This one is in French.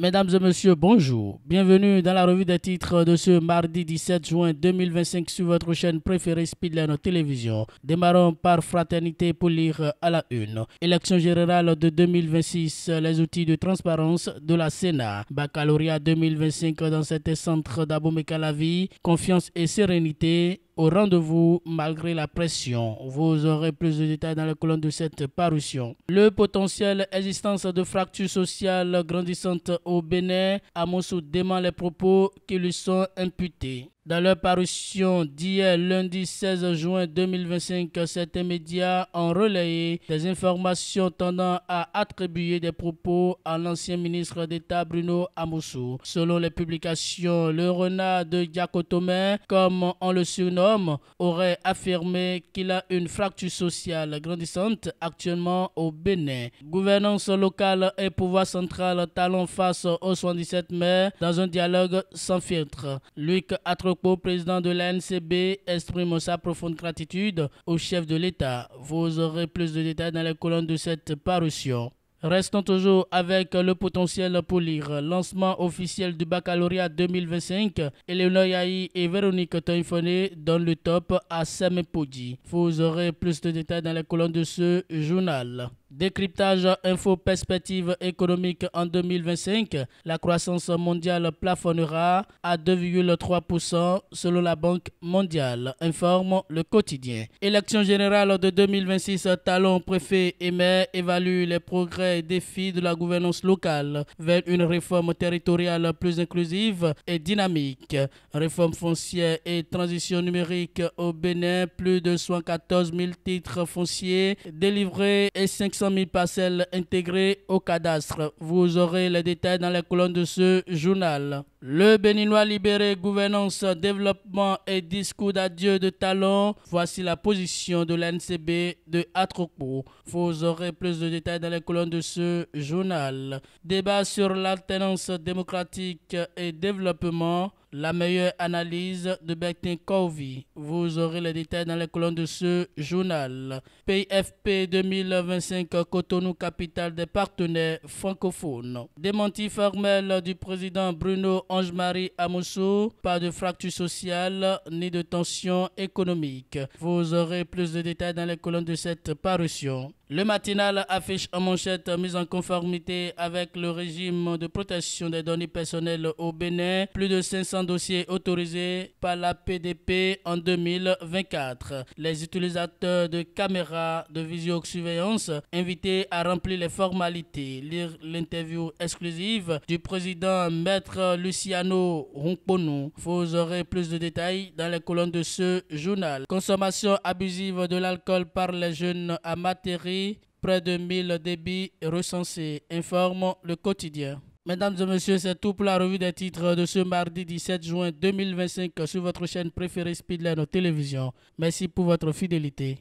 Mesdames et messieurs, bonjour. Bienvenue dans la revue des titres de ce mardi 17 juin 2025 sur votre chaîne préférée Speedline Télévision. Démarrons par Fraternité pour lire à la une. Élection générale de 2026, les outils de transparence de la Sénat. Baccalauréat 2025 dans cet centre d'Abomey-Calavi. Confiance et sérénité au rendez-vous malgré la pression. Vous aurez plus de détails dans la colonne de cette parution. Le potentiel existence de fractures sociales grandissantes au Bénin, Amossou dément les propos qui lui sont imputés. Dans leur parution d'hier, lundi 16 juin 2025, certains médias ont relayé des informations tendant à attribuer des propos à l'ancien ministre d'État Bruno Amossou. Selon les publications, le renard de Diakotomé, comme on le surnomme, aurait affirmé qu'il a une fracture sociale grandissante actuellement au Bénin. Gouvernance locale et pouvoir central talon face au 77 mai dans un dialogue sans filtre. Luc Atropo, président de l'ANCB, exprime sa profonde gratitude au chef de l'État. Vous aurez plus de détails dans les colonnes de cette parution. Restons toujours avec le potentiel pour lire. Lancement officiel du baccalauréat 2025. Eleonore Yahi et Véronique Toinfoné donnent le top à Semepodi. Vous aurez plus de détails dans les colonnes de ce journal. Décryptage info perspective économique en 2025. La croissance mondiale plafonnera à 2,3% selon la Banque mondiale, informe le quotidien. Élection générale de 2026, Talon, préfet et maire évaluent les progrès et défis de la gouvernance locale vers une réforme territoriale plus inclusive et dynamique. Réforme foncière et transition numérique au Bénin, plus de 114 000 titres fonciers délivrés et 500 000 parcelles intégrées au cadastre. Vous aurez les détails dans les colonnes de ce journal. Le Béninois libéré, gouvernance, développement et discours d'adieu de Talon. Voici la position de l'ANCB de Atropo. Vous aurez plus de détails dans les colonnes de ce journal. Débat sur l'alternance démocratique et développement. La meilleure analyse de Bertin Corvi. Vous aurez les détails dans les colonnes de ce journal. PFP 2025, Cotonou, capitale des partenaires francophones. Démenti formel du président Bruno Ange-Marie Amossou. Pas de fracture sociale ni de tension économique. Vous aurez plus de détails dans les colonnes de cette parution. Le matinal affiche en manchette mise en conformité avec le régime de protection des données personnelles au Bénin. Plus de 500 dossiers autorisés par la PDP en 2024. Les utilisateurs de caméras de visiosurveillance invités à remplir les formalités. Lire l'interview exclusive du président Maître Luciano Hunkponou. Vous aurez plus de détails dans les colonnes de ce journal. Consommation abusive de l'alcool par les jeunes à Materi. Près de 1000 débits recensés, informe le quotidien. Mesdames et messieurs, c'est tout pour la revue des titres de ce mardi 17 juin 2025 sur votre chaîne préférée Speedline Télévision. Merci pour votre fidélité.